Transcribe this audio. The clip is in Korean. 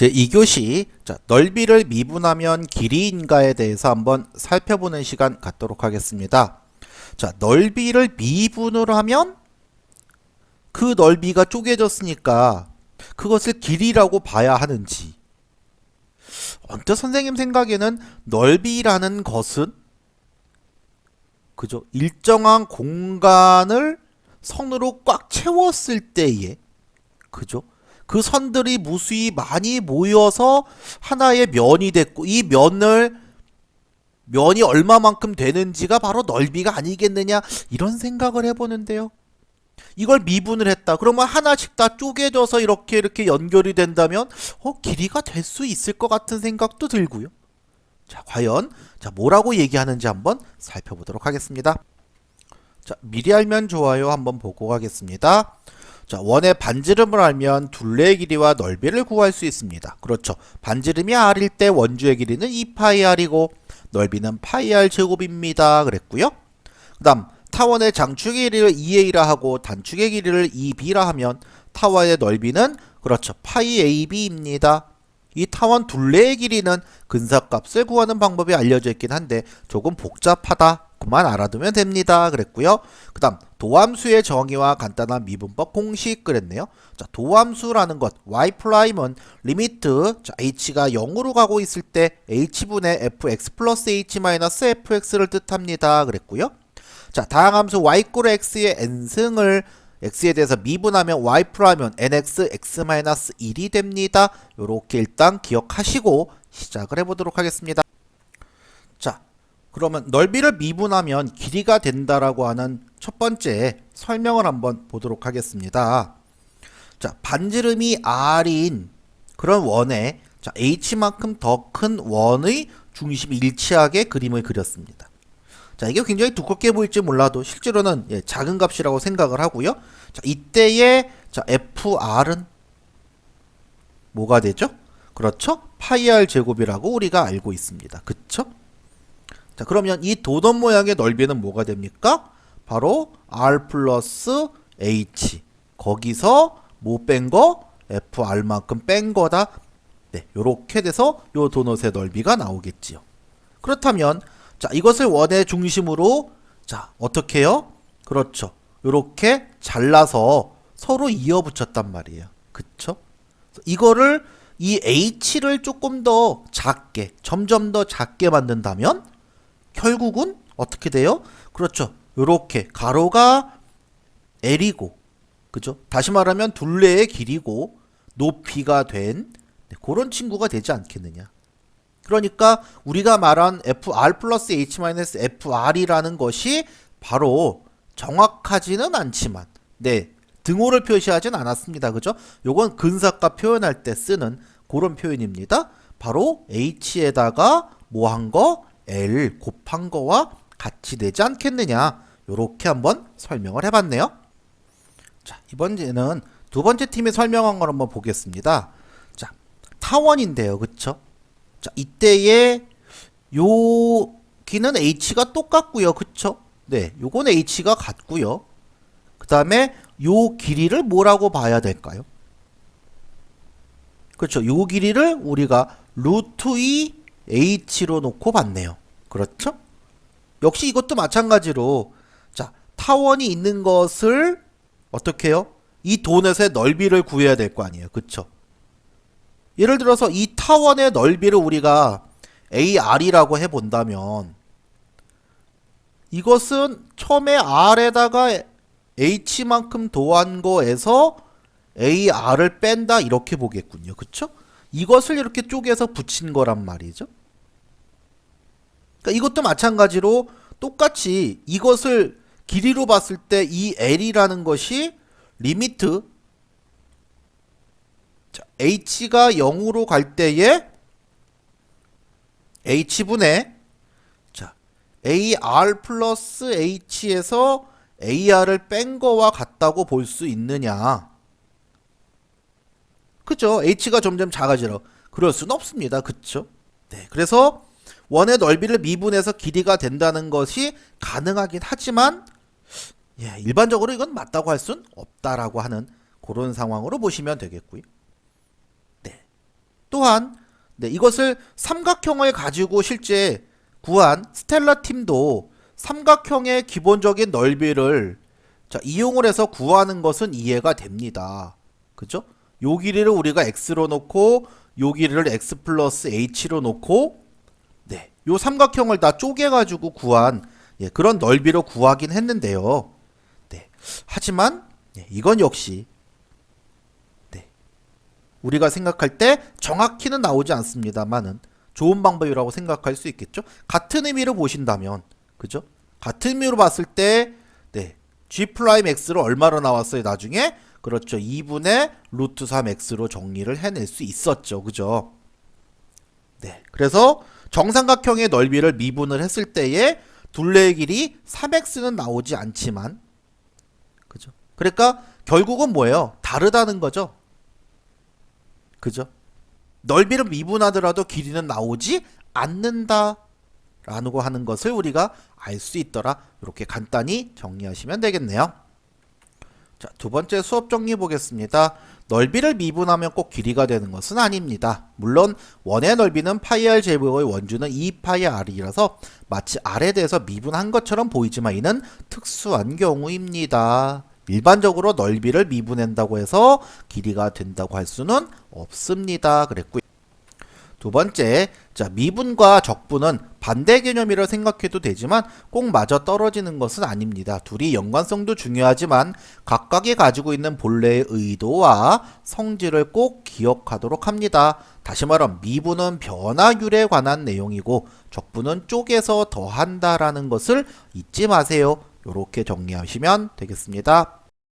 제2교시 넓이를 미분하면 길이인가에 대해서 한번 살펴보는 시간 갖도록 하겠습니다. 넓이를 미분을 하면 그 넓이가 쪼개졌으니까 그것을 길이라고 봐야 하는지, 언뜻 선생님 생각에는 넓이라는 것은 그죠? 일정한 공간을 선으로 꽉 채웠을 때에 그죠? 그 선들이 무수히 많이 모여서 하나의 면이 됐고, 이 면이 얼마만큼 되는지가 바로 넓이가 아니겠느냐, 이런 생각을 해보는데요. 이걸 미분을 했다. 그러면 하나씩 다 쪼개져서 이렇게 연결이 된다면 길이가 될 수 있을 것 같은 생각도 들고요. 과연 뭐라고 얘기하는지 한번 살펴보도록 하겠습니다. 미리 알면 좋아요 한번 보고 가겠습니다. 원의 반지름을 알면 둘레의 길이와 넓이를 구할 수 있습니다. 그렇죠. 반지름이 r일 때 원주의 길이는 2πr이고 넓이는 πr 제곱입니다. 그랬고요. 그 다음 타원의 장축의 길이를 2a라 하고 단축의 길이를 2b라 하면 타원의 넓이는 그렇죠. πab입니다. 이 타원 둘레의 길이는 근사값을 구하는 방법이 알려져 있긴 한데 조금 복잡하다. 그만 알아두면 됩니다. 그랬고요. 그 다음 도함수의 정의와 간단한 미분법 공식 그랬네요. 도함수라는 것 y''은 리미트 h가 0으로 가고 있을 때 h분의 fx 플러스 h-fx를 뜻합니다. 그랬고요. 다항함수 y = x의 n승을 x에 대해서 미분하면 y''은 nx x-1이 됩니다. 요렇게 일단 기억하시고 시작을 해보도록 하겠습니다. 그러면 넓이를 미분하면 길이가 된다라고 하는 첫 번째 설명을 한번 보도록 하겠습니다. 반지름이 r인 그런 원에 h만큼 더 큰 원의 중심이 일치하게 그림을 그렸습니다. 이게 굉장히 두껍게 보일지 몰라도 실제로는 작은 값이라고 생각을 하고요. 이때의 fr은 뭐가 되죠? 그렇죠? πr 제곱이라고 우리가 알고 있습니다. 그쵸? 그러면 이 도넛 모양의 넓이는 뭐가 됩니까? 바로 r 플러스 h, 거기서 뭐 뺀 거? fr만큼 뺀 거다. 요렇게 돼서 요 도넛의 넓이가 나오겠지요. 그렇다면 이것을 원의 중심으로 어떻게 해요? 그렇죠. 요렇게 잘라서 서로 이어 붙였단 말이에요. 그쵸? 이거를 이 h를 조금 더 작게, 점점 더 작게 만든다면 결국은 어떻게 돼요? 그렇죠. 요렇게 가로가 l이고, 그죠? 다시 말하면 둘레의 길이고 높이가 된 그런 친구가 되지 않겠느냐. 그러니까 우리가 말한 fr 플러스 h-fr이라는 것이 바로 정확하지는 않지만 등호를 표시하진 않았습니다. 그죠? 요건 근사값 표현할 때 쓰는 그런 표현입니다. 바로 h에다가 뭐 한 거? l 곱한 거와 같이 되지 않겠느냐. 요렇게 한번 설명을 해봤네요. 이번에는 두 번째 팀이 설명한 걸 한번 보겠습니다. 타원인데요. 그쵸? 이때에 여기는 h가 똑같고요. 그쵸? 요건 h가 같고요. 그 다음에 요 길이를 뭐라고 봐야 될까요? 그렇죠. 요 길이를 우리가 루트 2 h로 놓고 봤네요. 그렇죠? 역시 이것도 마찬가지로 타원이 있는 것을 어떻게 해요? 이 도넛의 넓이를 구해야 될 거 아니에요. 그쵸? 예를 들어서 이 타원의 넓이를 우리가 ar이라고 해본다면 이것은 처음에 r에다가 h만큼 더한 거에서 ar을 뺀다 이렇게 보겠군요. 그쵸? 이것을 이렇게 쪼개서 붙인 거란 말이죠. 그러니까 이것도 마찬가지로 똑같이 이것을 길이로 봤을 때 이 l이라는 것이 리미트 h가 0으로 갈 때에 h분의 ar 플러스 h에서 ar을 뺀 거와 같다고 볼 수 있느냐. 그죠? h가 점점 작아지러 그럴 수는 없습니다. 그쵸? 그래서 원의 넓이를 미분해서 길이가 된다는 것이 가능하긴 하지만 일반적으로 이건 맞다고 할 수는 없다라고 하는 그런 상황으로 보시면 되겠고요. 또 또한 네, 이것을 삼각형을 가지고 실제 구한 스텔라 팀도 삼각형의 기본적인 넓이를 자, 이용을 해서 구하는 것은 이해가 됩니다. 그죠? 요 길이를 우리가 x로 놓고 요 길이를 x 플러스 h로 놓고 네, 요 삼각형을 다 쪼개가지고 구한 예, 그런 넓이로 구하긴 했는데요. 네, 하지만 예, 이건 역시 네, 우리가 생각할 때 정확히는 나오지 않습니다만은 좋은 방법이라고 생각할 수 있겠죠. 같은 의미로 보신다면 그죠? 같은 의미로 봤을 때 네, G'X로 얼마로 나왔어요 나중에? 그렇죠. 2분의 루트 3x로 정리를 해낼 수 있었죠. 그죠? 네. 그래서 정삼각형의 넓이를 미분을 했을 때에 둘레의 길이 3x는 나오지 않지만 그죠? 그러니까 결국은 뭐예요? 다르다는 거죠. 그죠? 넓이를 미분하더라도 길이는 나오지 않는다 라고 하는 것을 우리가 알 수 있더라. 이렇게 간단히 정리하시면 되겠네요. 자, 두 번째 수업 정리 보겠습니다. 넓이를 미분하면 꼭 길이가 되는 것은 아닙니다. 물론 원의 넓이는 파이 r 제곱의 원주는 2파이 r이라서 마치 r에 대해서 미분한 것처럼 보이지만 이는 특수한 경우입니다. 일반적으로 넓이를 미분한다고 해서 길이가 된다고 할 수는 없습니다. 그랬고요. 두 번째, 자, 미분과 적분은 반대 개념이라 생각해도 되지만 꼭 맞아 떨어지는 것은 아닙니다. 둘이 연관성도 중요하지만 각각이 가지고 있는 본래의 의도와 성질을 꼭 기억하도록 합니다. 다시 말하면 미분은 변화율에 관한 내용이고 적분은 쪼개서 더한다라는 것을 잊지 마세요. 이렇게 정리하시면 되겠습니다.